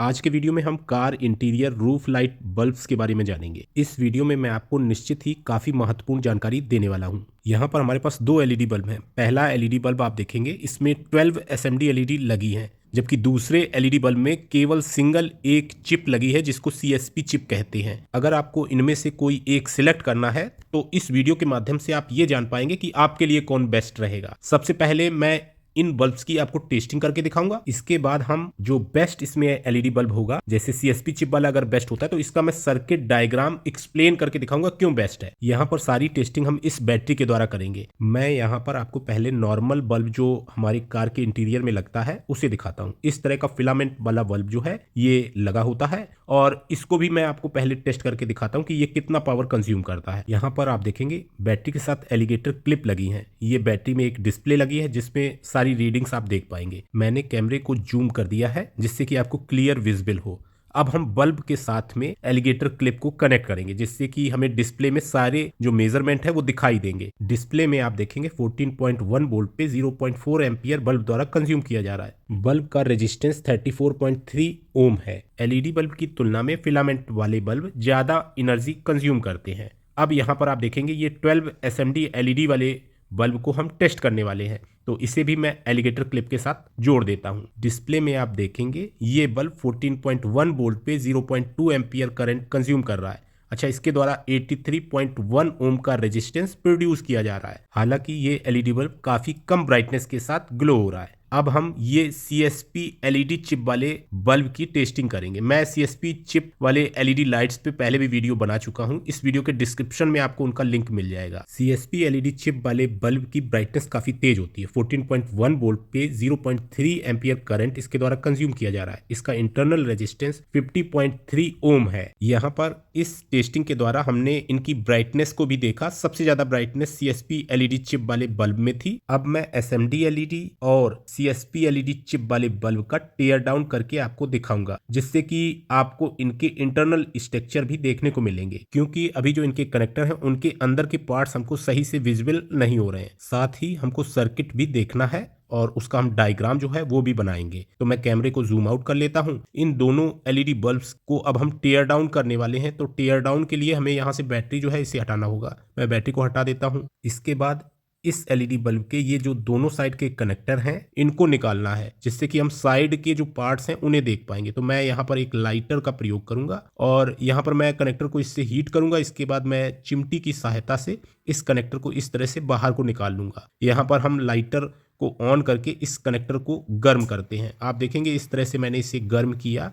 आज के वीडियो में हम car interior roof light bulbs के बारे में जानेंगे। इस वीडियो में मैं आपको निश्चित ही काफी महत्वपूर्ण जानकारी देने वाला हूं। यहाँ पर हमारे पास दो एलईडी बल्ब हैं। पहला एलईडी बल्ब आप देखेंगे इसमें 12 एसएमडी एलईडी लगी हैं, जबकि दूसरे एलईडी बल्ब में केवल सिंगल एक चिप लगी है जिसको सीएसपी चिप कहते हैं। अगर आपको इनमें से कोई एक सिलेक्ट करना है तो इस वीडियो के माध्यम से आप ये जान पाएंगे कि आपके लिए कौन बेस्ट रहेगा। सबसे पहले मैं इन बल्ब्स की आपको टेस्टिंग करके दिखाऊंगा। इसके बाद हम जो बेस्ट इसमें एलईडी बल्ब होगा, जैसे सीएसपी चिप वाला अगर बेस्ट होता है तो इसका मैं सर्किट डायग्राम एक्सप्लेन करके दिखाऊंगा क्यों बेस्ट है। यहाँ पर सारी टेस्टिंग हम इस बैटरी के द्वारा करेंगे। मैं यहाँ पर आपको पहले नॉर्मल बल्ब जो हमारी कार के इंटीरियर में लगता है उसे दिखाता हूँ। इस तरह का फिलामेंट वाला बल्ब जो है ये लगा होता है और इसको भी मैं आपको पहले टेस्ट करके दिखाता हूँ कि ये कितना पावर कंज्यूम करता है। यहाँ पर आप देखेंगे बैटरी के साथ एलिगेटर क्लिप लगी है। ये बैटरी में एक डिस्प्ले लगी है जिसमें सारी रीडिंग्स आप देख पाएंगे। मैंने कैमरे को जूम कर दिया है जिससे कि आपको क्लियर विजिबल हो। अब हम बल्ब के साथ में एलिगेटर क्लिप को कनेक्ट करेंगे जिससे कि हमें डिस्प्ले में सारे जो मेजरमेंट है वो दिखाई देंगे। डिस्प्ले में आप देखेंगे 14.1 वोल्ट पे 0.4 एम्पियर बल्ब द्वारा कंज्यूम किया जा रहा है। बल्ब का रेजिस्टेंस 34.3 ओम है। एलईडी बल्ब की तुलना में फिलामेंट वाले बल्ब ज्यादा एनर्जी कंज्यूम करते हैं। अब यहाँ पर आप देखेंगे ये 12 एसएमडी एलईडी वाले बल्ब को हम टेस्ट करने वाले हैं, तो इसे भी मैं एलिगेटर क्लिप के साथ जोड़ देता हूं। डिस्प्ले में आप देखेंगे ये बल्ब 14.1 वोल्ट पे 0.2 एम्पियर करंट कंज्यूम कर रहा है। अच्छा, इसके द्वारा 83.1 ओम का रेजिस्टेंस प्रोड्यूस किया जा रहा है। हालांकि ये एलईडी बल्ब काफी कम ब्राइटनेस के साथ ग्लो हो रहा है। अब हम ये सीएसपी एलईडी चिप वाले बल्ब की टेस्टिंग करेंगे। मैं सीएसपी चिप वाले एलईडी लाइट्स पे पहले भी वीडियो बना चुका हूं। इस वीडियो के डिस्क्रिप्शन में आपको उनका लिंक मिल जाएगा। सीएसपी एलईडी चिप वाले बल्ब की ब्राइटनेस काफी तेज होती है। 14.1 वोल्ट पे 0.3 एम्पियर करंट इसके द्वारा कंज्यूम किया जा रहा है। इसका इंटरनल रेजिस्टेंस 50.3 ओम है। यहाँ पर इस टेस्टिंग के द्वारा हमने इनकी ब्राइटनेस को भी देखा। सबसे ज्यादा ब्राइटनेस सीएसपी एलईडी चिप वाले बल्ब में थी। अब मैं एसएमडी एलईडी और सीएसपी एलईडी चिप वाले बल्ब का टेयर डाउन करके आपको दिखाऊंगा, जिससे कि आपको इनके इंटरनल स्ट्रक्चर भी देखने को मिलेंगे, क्योंकि अभी जो इनके कनेक्टर हैं उनके अंदर के पार्ट्स हमको सही से विजिबल नहीं हो रहे हैं। साथ ही हमको सर्किट भी देखना है और उसका हम डायग्राम जो है वो भी बनाएंगे। तो मैं कैमरे को जूम आउट कर लेता हूं। इन दोनों एलईडी बल्ब्स को अब हम टेयर डाउन करने वाले हैं। तो टेयर डाउन के लिए हमें यहाँ से बैटरी जो है इसे हटाना होगा। मैं बैटरी को हटा देता हूँ। इसके बाद इस एलईडी बल्ब के ये जो दोनों साइड के कनेक्टर हैं इनको निकालना है, जिससे कि हम साइड के जो पार्ट्स हैं उन्हें देख पाएंगे। तो मैं यहाँ पर एक लाइटर का प्रयोग करूंगा और यहाँ पर मैं कनेक्टर को इससे हीट करूंगा। इसके बाद मैं चिमटी की सहायता से इस कनेक्टर को इस तरह से बाहर को निकाल लूंगा। यहाँ पर हम लाइटर को ऑन करके इस कनेक्टर को गर्म करते हैं। आप देखेंगे इस तरह से मैंने इसे गर्म किया।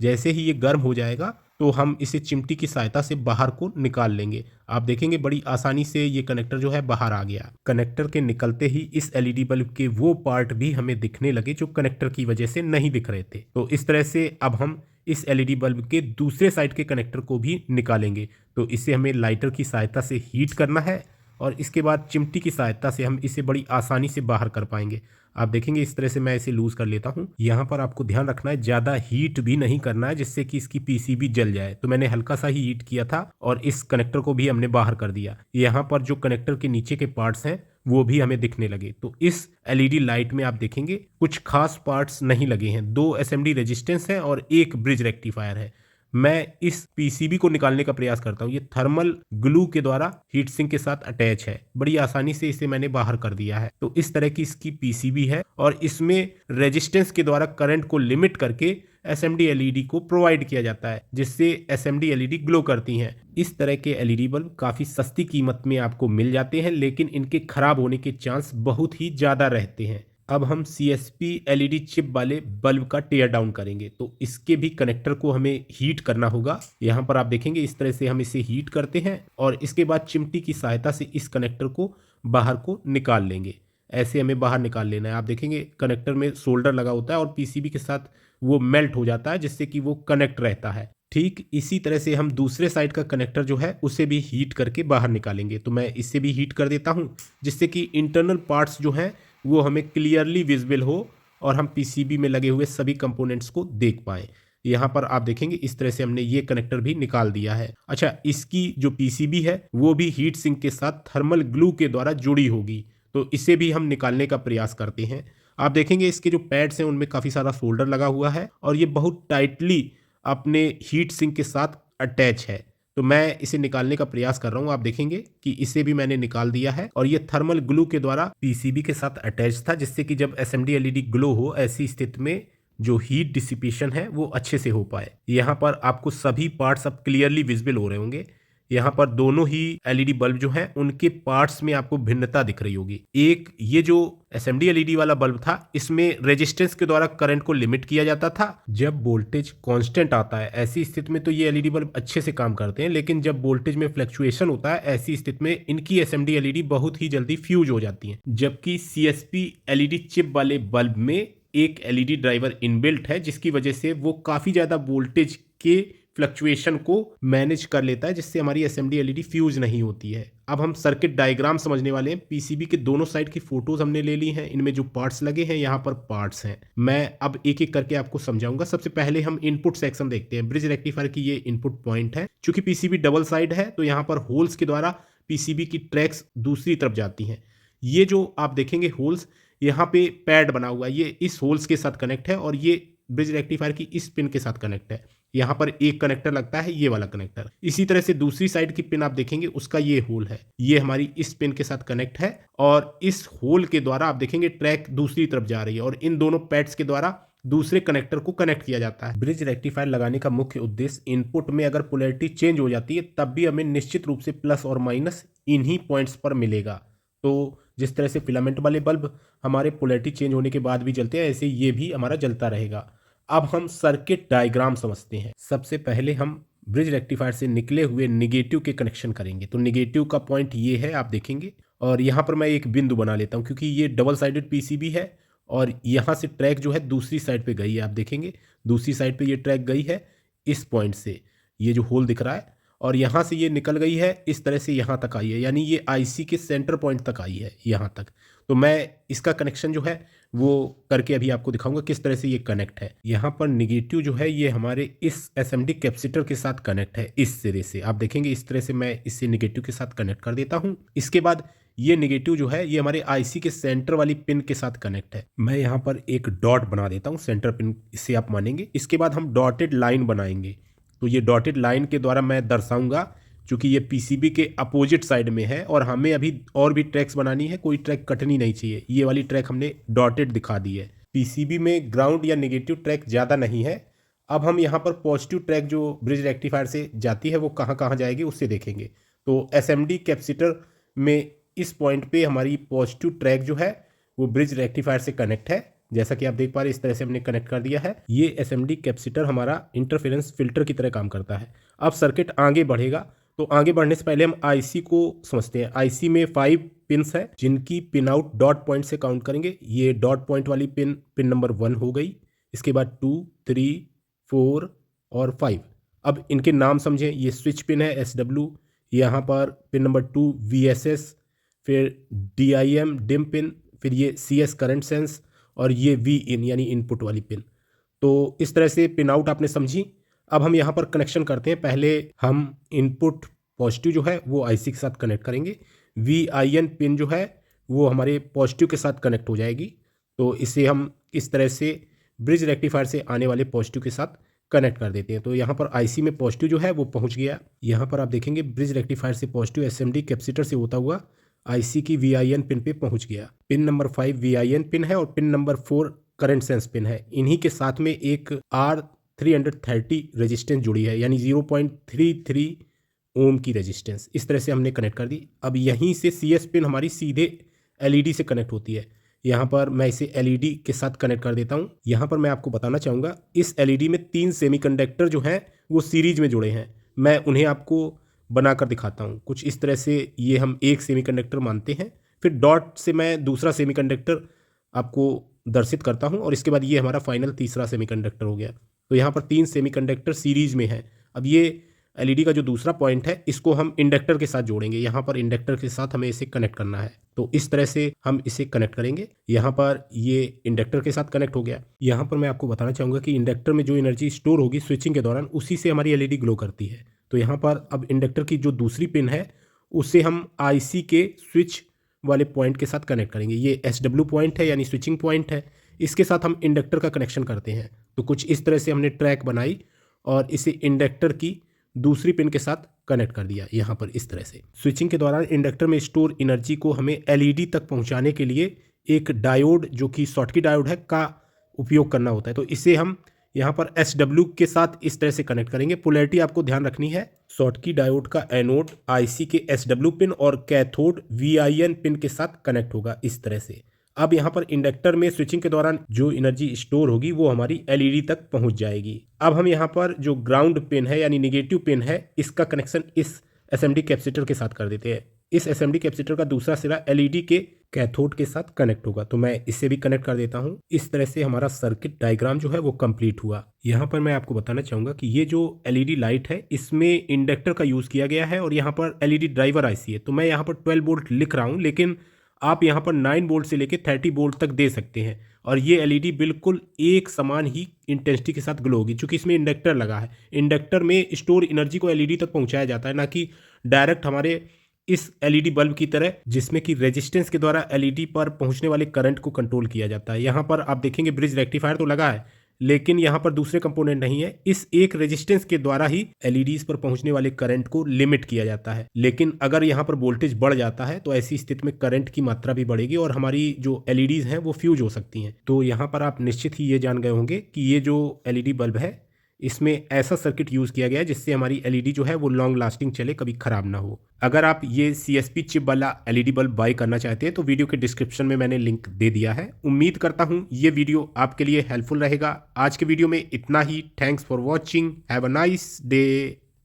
जैसे ही ये गर्म हो जाएगा तो हम इसे चिमटी की सहायता से बाहर को निकाल लेंगे। आप देखेंगे बड़ी आसानी से ये कनेक्टर जो है बाहर आ गया। कनेक्टर के निकलते ही इस एलईडी बल्ब के वो पार्ट भी हमें दिखने लगे जो कनेक्टर की वजह से नहीं दिख रहे थे। तो इस तरह से अब हम इस एलईडी बल्ब के दूसरे साइड के कनेक्टर को भी निकालेंगे। तो इसे हमें लाइटर की सहायता से हीट करना है और इसके बाद चिमटी की सहायता से हम इसे बड़ी आसानी से बाहर कर पाएंगे। आप देखेंगे इस तरह से मैं इसे लूज कर लेता हूं। यहाँ पर आपको ध्यान रखना है ज्यादा हीट भी नहीं करना है जिससे कि इसकी पीसीबी जल जाए। तो मैंने हल्का सा ही हीट किया था और इस कनेक्टर को भी हमने बाहर कर दिया। यहाँ पर जो कनेक्टर के नीचे के पार्ट्स हैं वो भी हमें दिखने लगे। तो इस एलईडी लाइट में आप देखेंगे कुछ खास पार्ट्स नहीं लगे हैं। 2 एसएमडी रेजिस्टेंस है और एक ब्रिज रेक्टिफायर है। मैं इस पीसीबी को निकालने का प्रयास करता हूँ। ये थर्मल ग्लू के द्वारा हीट सिंक के साथ अटैच है। बड़ी आसानी से इसे मैंने बाहर कर दिया है। तो इस तरह की इसकी पीसीबी है और इसमें रेजिस्टेंस के द्वारा करंट को लिमिट करके एसएमडी एलईडी को प्रोवाइड किया जाता है, जिससे एसएमडी एलईडी ग्लो करती हैं। इस तरह के एलईडी बल्ब काफी सस्ती कीमत में आपको मिल जाते हैं, लेकिन इनके खराब होने के चांस बहुत ही ज्यादा रहते हैं। अब हम सीएसपी एलईडी चिप वाले बल्ब का टेयर डाउन करेंगे। तो इसके भी कनेक्टर को हमें हीट करना होगा। यहाँ पर आप देखेंगे इस तरह से हम इसे हीट करते हैं और इसके बाद चिमटी की सहायता से इस कनेक्टर को बाहर को निकाल लेंगे। ऐसे हमें बाहर निकाल लेना है। आप देखेंगे कनेक्टर में सोल्डर लगा होता है और पीसीबी के साथ वो मेल्ट हो जाता है, जिससे कि वो कनेक्ट रहता है। ठीक इसी तरह से हम दूसरे साइड का कनेक्टर जो है उसे भी हीट करके बाहर निकालेंगे। तो मैं इसे भी हीट कर देता हूँ, जिससे कि इंटरनल पार्ट्स जो हैं वो हमें क्लियरली विजिबल हो और हम पीसीबी में लगे हुए सभी कंपोनेंट्स को देख पाएं। यहाँ पर आप देखेंगे इस तरह से हमने ये कनेक्टर भी निकाल दिया है। अच्छा, इसकी जो पीसीबी है वो भी हीट सिंक के साथ थर्मल ग्लू के द्वारा जुड़ी होगी। तो इसे भी हम निकालने का प्रयास करते हैं। आप देखेंगे इसके जो पैड्स हैं उनमें काफ़ी सारा सोल्डर लगा हुआ है और ये बहुत टाइटली अपने हीट सिंक के साथ अटैच है। तो मैं इसे निकालने का प्रयास कर रहा हूँ। आप देखेंगे कि इसे भी मैंने निकाल दिया है और ये थर्मल ग्लू के द्वारा पीसीबी के साथ अटैच था, जिससे कि जब एसएमडी एलईडी ग्लो हो ऐसी स्थिति में जो हीट डिसिपेशन है वो अच्छे से हो पाए। यहाँ पर आपको सभी पार्ट्स अब क्लियरली विजिबल हो रहे होंगे। यहाँ पर दोनों ही एलईडी बल्ब जो हैं उनके पार्ट्स में आपको भिन्नता दिख रही होगी। एक ये जो एसएमडी एलईडी वाला बल्ब था इसमें रेजिस्टेंस के द्वारा करंट को लिमिट किया जाता था। जब वोल्टेज कांस्टेंट आता है ऐसी स्थिति में तो ये एलईडी बल्ब अच्छे से काम करते हैं, लेकिन जब वोल्टेज में फ्लक्चुएशन होता है ऐसी स्थिति में इनकी एसएमडी एलईडी बहुत ही जल्दी फ्यूज हो जाती हैं। जबकि सीएसपी एलईडी चिप वाले बल्ब में एक एलईडी ड्राइवर इनबिल्ट है, जिसकी वजह से वो काफी ज्यादा वोल्टेज के फ्लक्चुएशन को मैनेज कर लेता है, जिससे हमारी एसएमडी एलईडी फ्यूज नहीं होती है। अब हम सर्किट डायग्राम समझने वाले हैं। पीसीबी के दोनों साइड की फोटोज हमने ले ली हैं। इनमें जो पार्ट्स लगे हैं यहाँ पर पार्ट्स हैं। मैं अब एक एक करके आपको समझाऊंगा। सबसे पहले हम इनपुट सेक्शन देखते हैं। ब्रिज रेक्टिफायर की ये इनपुट पॉइंट है। चूंकि पीसीबी डबल साइड है तो यहाँ पर होल्स के द्वारा पीसीबी की ट्रैक्स दूसरी तरफ जाती हैं। ये जो आप देखेंगे होल्स, यहाँ पे पैड बना हुआ है, ये इस होल्स के साथ कनेक्ट है और ये ब्रिज रेक्टिफायर की इस पिन के साथ कनेक्ट है। यहाँ पर एक कनेक्टर लगता है, ये वाला कनेक्टर। इसी तरह से दूसरी साइड की पिन आप देखेंगे उसका ये होल है, ये हमारी इस पिन के साथ कनेक्ट है और इस होल के द्वारा आप देखेंगे ट्रैक दूसरी तरफ जा रही है और इन दोनों पैड्स के द्वारा दूसरे कनेक्टर को कनेक्ट किया जाता है। ब्रिज रेक्टिफायर लगाने का मुख्य उद्देश्य इनपुट में अगर पोलैरिटी चेंज हो जाती है तब भी हमें निश्चित रूप से प्लस और माइनस इन्हीं पॉइंट्स पर मिलेगा। तो जिस तरह से फिलामेंट वाले बल्ब हमारे पोलैरिटी चेंज होने के बाद भी जलते हैं, ऐसे ये भी हमारा जलता रहेगा। अब हम सर्किट डायग्राम समझते हैं। सबसे पहले हम ब्रिज रेक्टिफायर से निकले हुए निगेटिव के कनेक्शन करेंगे। तो निगेटिव का पॉइंट ये है, आप देखेंगे, और यहाँ पर मैं एक बिंदु बना लेता हूँ क्योंकि ये डबल साइडेड पीसीबी है और यहाँ से ट्रैक जो है दूसरी साइड पे गई है। आप देखेंगे दूसरी साइड पे ये ट्रैक गई है इस पॉइंट से, ये जो होल दिख रहा है, और यहाँ से ये निकल गई है इस तरह से यहाँ तक आई है, यानी ये आईसी के सेंटर पॉइंट तक आई है यहाँ तक। तो मैं इसका कनेक्शन जो है वो करके अभी आपको दिखाऊंगा किस तरह से ये कनेक्ट है। यहाँ पर निगेटिव जो है ये हमारे इस एसएमडी कैपेसिटर के साथ कनेक्ट है इस सिरे से। आप देखेंगे इस तरह से मैं इससे निगेटिव के साथ कनेक्ट कर देता हूँ। इसके बाद ये निगेटिव जो है ये हमारे आईसी के सेंटर वाली पिन के साथ कनेक्ट है। मैं यहाँ पर एक डॉट बना देता हूँ सेंटर पिन, इससे आप मानेंगे। इसके बाद हम डॉटेड लाइन बनाएंगे। तो ये डॉटेड लाइन के द्वारा मैं दर्शाऊंगा, चूंकि ये पीसीबी के अपोजिट साइड में है और हमें अभी और भी ट्रैक्स बनानी है, कोई ट्रैक कटनी नहीं चाहिए। ये वाली ट्रैक हमने डॉटेड दिखा दी है। पीसीबी में ग्राउंड या नेगेटिव ट्रैक ज़्यादा नहीं है। अब हम यहाँ पर पॉजिटिव ट्रैक जो ब्रिज रेक्टिफायर से जाती है वो कहाँ कहाँ जाएगी उससे देखेंगे। तो एसएमडी कैपेसिटर में इस पॉइंट पे हमारी पॉजिटिव ट्रैक जो है वो ब्रिज रेक्टिफायर से कनेक्ट है। जैसा कि आप देख पा रहे हैं इस तरह से हमने कनेक्ट कर दिया है। ये एसएमडी कैपेसिटर हमारा इंटरफेरेंस फिल्टर की तरह काम करता है। अब सर्किट आगे बढ़ेगा, तो आगे बढ़ने से पहले हम आईसी को समझते हैं। आईसी में 5 पिन्स है जिनकी पिन आउट डॉट पॉइंट से काउंट करेंगे। ये डॉट पॉइंट वाली पिन नंबर 1 हो गई। इसके बाद 2, 3, 4 और 5। अब इनके नाम समझें। ये स्विच पिन है SW, यहाँ पर पिन नंबर 2 VSS, फिर DIM डिम पिन, फिर ये CS करंट सेंस और ये VIN यानी इनपुट वाली पिन। तो इस तरह से पिन आउट आपने समझी। अब हम यहाँ पर कनेक्शन करते हैं। पहले हम इनपुट पॉजिटिव जो है वो आईसी के साथ कनेक्ट करेंगे। VIN पिन जो है वो हमारे पॉजिटिव के साथ कनेक्ट हो जाएगी। तो इसे हम इस तरह से ब्रिज रेक्टिफायर से आने वाले पॉजिटिव के साथ कनेक्ट कर देते हैं। तो यहाँ पर आईसी में पॉजिटिव जो है वो पहुँच गया। यहाँ पर आप देखेंगे ब्रिज रेक्टिफायर से पॉजिटिव एसएमडी कैपेसिटर से होता हुआ आईसी की VIN पिन पे पहुँच गया। पिन नंबर 5 VIN पिन है और pin number 4 current sense pin है। इन्हीं के साथ में एक R330 रेजिस्टेंस जुड़ी है, यानी 0.33 ओम की रेजिस्टेंस। इस तरह से हमने कनेक्ट कर दी। अब यहीं से CS पिन हमारी सीधे LED से कनेक्ट होती है। यहाँ पर मैं इसे LED के साथ कनेक्ट कर देता हूँ। यहाँ पर मैं आपको बताना चाहूँगा इस LED में 3 सेमीकंडक्टर जो हैं वो सीरीज में जुड़े हैं। मैं उन्हें आपको बनाकर दिखाता हूँ। कुछ इस तरह से ये हम एक सेमीकंडक्टर मानते हैं, फिर डॉट से मैं दूसरा सेमीकंडक्टर आपको दर्शित करता हूँ और इसके बाद ये हमारा फाइनल तीसरा सेमीकंडक्टर हो गया। तो यहाँ पर 3 सेमीकंडक्टर सीरीज में है। अब ये LED का जो दूसरा पॉइंट है इसको हम इंडक्टर के साथ जोड़ेंगे। यहाँ पर इंडक्टर के साथ हमें इसे कनेक्ट करना है। तो इस तरह से हम इसे कनेक्ट करेंगे। यहाँ पर ये इंडक्टर के साथ कनेक्ट हो गया। यहाँ पर मैं आपको बताना चाहूँगा कि इंडक्टर में जो एनर्जी स्टोर होगी स्विचिंग के दौरान उसी से हमारी LED ग्लो करती है। तो यहाँ पर अब इंडक्टर की जो दूसरी पिन है उससे हम आईसी के स्विच वाले पॉइंट के साथ कनेक्ट करेंगे। ये SW पॉइंट है यानी स्विचिंग पॉइंट है, इसके साथ हम इंडक्टर का कनेक्शन करते हैं। तो कुछ इस तरह से हमने ट्रैक बनाई और इसे इंडक्टर की दूसरी पिन के साथ कनेक्ट कर दिया यहाँ पर इस तरह से। स्विचिंग के दौरान इंडक्टर में स्टोर एनर्जी को हमें LED तक पहुँचाने के लिए एक डायोड जो कि शॉटकी डायोड है का उपयोग करना होता है। तो इसे हम यहाँ पर SW के साथ इस तरह से कनेक्ट करेंगे। पोलैरिटी आपको ध्यान रखनी है। शॉटकी डायोड का एनोड IC के SW पिन और कैथोड VIN पिन के साथ कनेक्ट होगा इस तरह से। अब यहाँ पर इंडक्टर में स्विचिंग के दौरान जो एनर्जी स्टोर होगी वो हमारी LED तक पहुँच जाएगी। अब हम यहाँ पर जो ग्राउंड पिन है यानी निगेटिव पिन है, इसका कनेक्शन इस SMD कैपेसिटर के साथ कर देते हैं। इस SMD कैपेसिटर का दूसरा सिरा LED के कैथोड के साथ कनेक्ट होगा। तो मैं इसे भी कनेक्ट कर देता हूं। इस तरह से हमारा सर्किट डायग्राम जो है वो कंप्लीट हुआ। यहाँ पर मैं आपको बताना चाहूँगा कि ये जो LED लाइट है इसमें इंडक्टर का यूज़ किया गया है और यहाँ पर LED ड्राइवर IC है। तो मैं यहाँ पर 12 वोल्ट लिख रहा हूँ, लेकिन आप यहाँ पर 9 वोल्ट से लेकर 30 वोल्ट तक दे सकते हैं और ये LED बिल्कुल एक समान ही इंटेंसिटी के साथ ग्लो होगी। चूँकि इसमें इंडक्टर लगा है, इंडक्टर में स्टोर एनर्जी को LED तक पहुँचाया जाता है, ना कि डायरेक्ट हमारे इस LED बल्ब की तरह जिसमें कि रेजिस्टेंस के द्वारा LED पर पहुंचने वाले करंट को कंट्रोल किया जाता है। यहाँ पर आप देखेंगे ब्रिज रेक्टिफायर तो लगा है, लेकिन यहाँ पर दूसरे कंपोनेंट नहीं है। इस एक रेजिस्टेंस के द्वारा ही LEDs पर पहुंचने वाले करंट को लिमिट किया जाता है। लेकिन अगर यहाँ पर वोल्टेज बढ़ जाता है तो ऐसी स्थिति में करंट की मात्रा भी बढ़ेगी और हमारी जो LEDs हैं वो फ्यूज हो सकती हैं। तो यहाँ पर आप निश्चित ही ये जान गए होंगे कि ये जो LED बल्ब है इसमें ऐसा सर्किट यूज़ किया गया है जिससे हमारी LED जो है वो लॉन्ग लास्टिंग चले, कभी ख़राब ना हो। अगर आप ये CSP चिप वाला LED बल्ब बाय करना चाहते हैं तो वीडियो के डिस्क्रिप्शन में मैंने लिंक दे दिया है। उम्मीद करता हूँ ये वीडियो आपके लिए हेल्पफुल रहेगा। आज के वीडियो में इतना ही। Thanks for watching. Have a nice day.